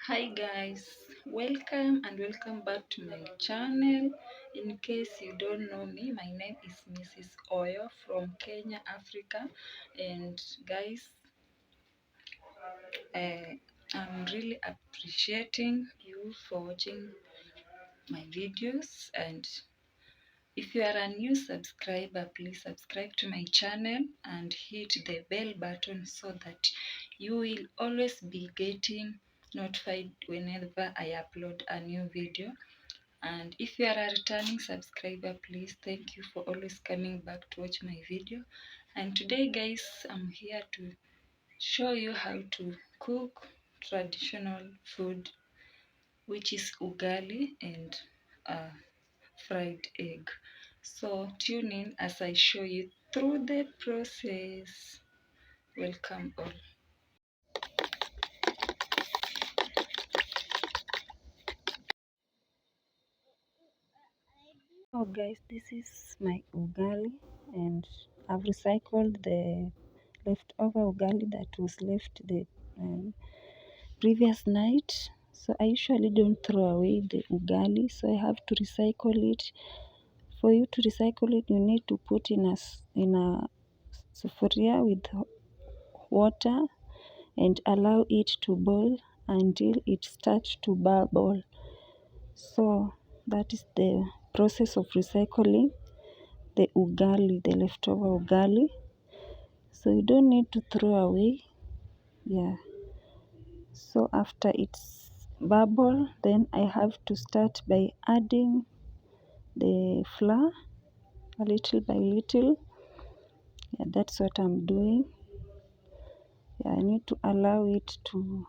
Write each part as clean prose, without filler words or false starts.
Hi guys, welcome back to my channel. In case you don't know me, my name is Mrs. Oyo from Kenya, Africa. And guys, I'm really appreciating you for watching my videos. And if you are a new subscriber, please subscribe to my channel and hit the bell button so that you will always be getting notified whenever I upload a new video. And if you are a returning subscriber, please thank you for always coming back to watch my video. And today guys, I'm here to show you how to cook traditional food, which is ugali and fried egg. So tune in as I show you through the process. Welcome all. Oh guys, this is my ugali and I've recycled the leftover ugali that was left the previous night. So I usually don't throw away the ugali, so I have to recycle it. For you to recycle it, you need to put in a sufuria with water and allow it to boil until it starts to bubble. So that is the process of recycling the ugali, the leftover ugali. So you don't need to throw away. Yeah. So after it's bubble, then I have to start by adding the flour a little by little. Yeah, that's what I'm doing. Yeah, I need to allow it to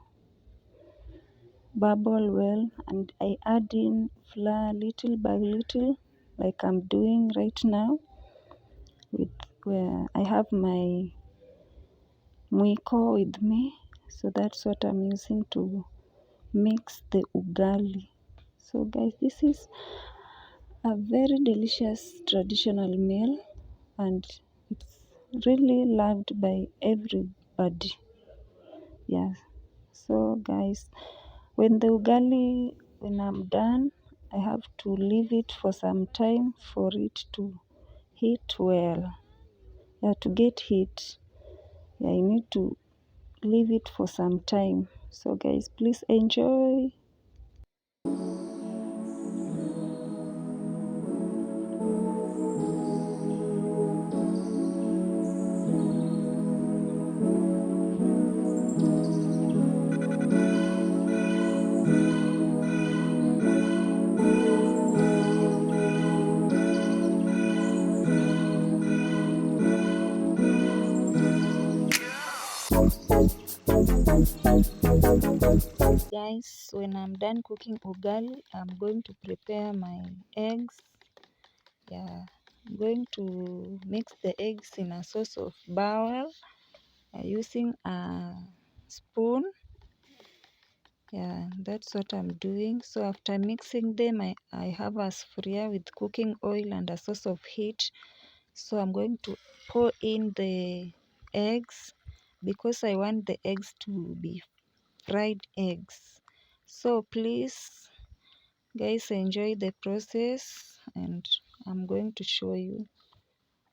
bubble well, and I add in flour little by little, like I'm doing right now, with where I have my mwiko with me. So that's what I'm using to mix the ugali. So guys, this is a very delicious traditional meal and it's really loved by everybody. Yeah. So guys, when I'm done, I have to leave it for some time for it to heat well. Yeah, to get heat. Yeah, I need to leave it for some time. So guys, please enjoy. Guys, when I'm done cooking ugali, I'm going to prepare my eggs. Yeah, I'm going to mix the eggs in a sauce of bowl using a spoon. Yeah, that's what I'm doing. So after mixing them, I have a sufuria with cooking oil and a source of heat. So I'm going to pour in the eggs because I want the eggs to be fried eggs. So please guys, enjoy the process and I'm going to show you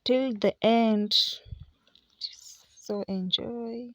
till the end. So enjoy.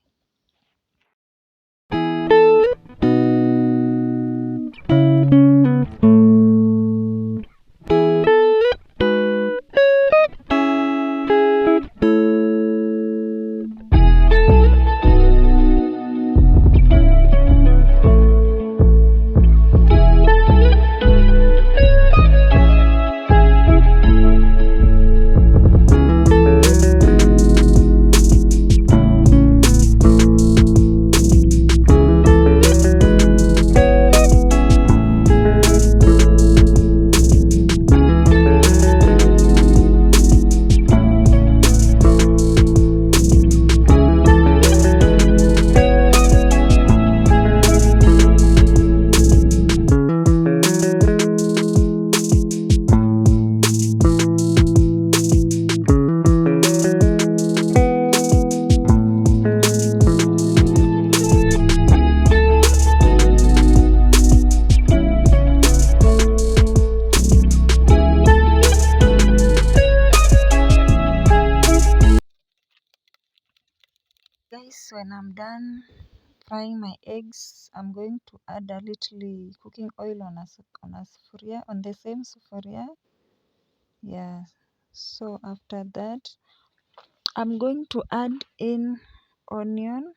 when I'm done frying my eggs, I'm going to add a little cooking oil on a sufuria, on the same sufuria. Yeah, so after that I'm going to add in onion.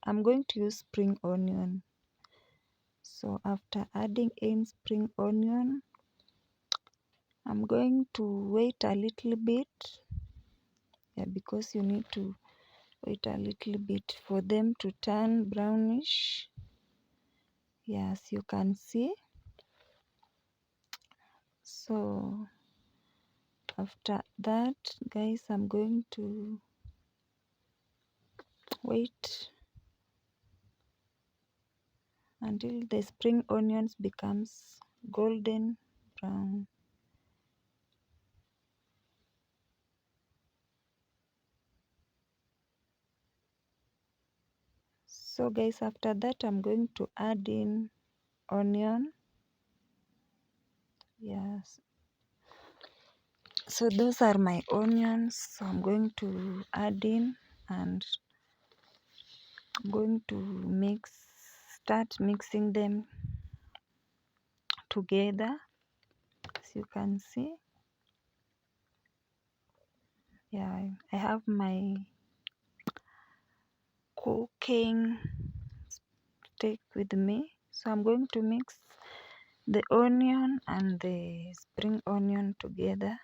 I'm going to use spring onion. So after adding in spring onion, I'm going to wait a little bit. Yeah, because you need to wait a little bit for them to turn brownish. Yes, you can see. So after that, guys, I'm going to wait until the spring onions becomes golden brown. So guys, after that I'm going to add in onion. Yes, so those are my onions. So I'm going to add in, and I'm going to start mixing them together, as you can see. Yeah, I have my cooking stick with me, so I'm going to mix the onion and the spring onion together.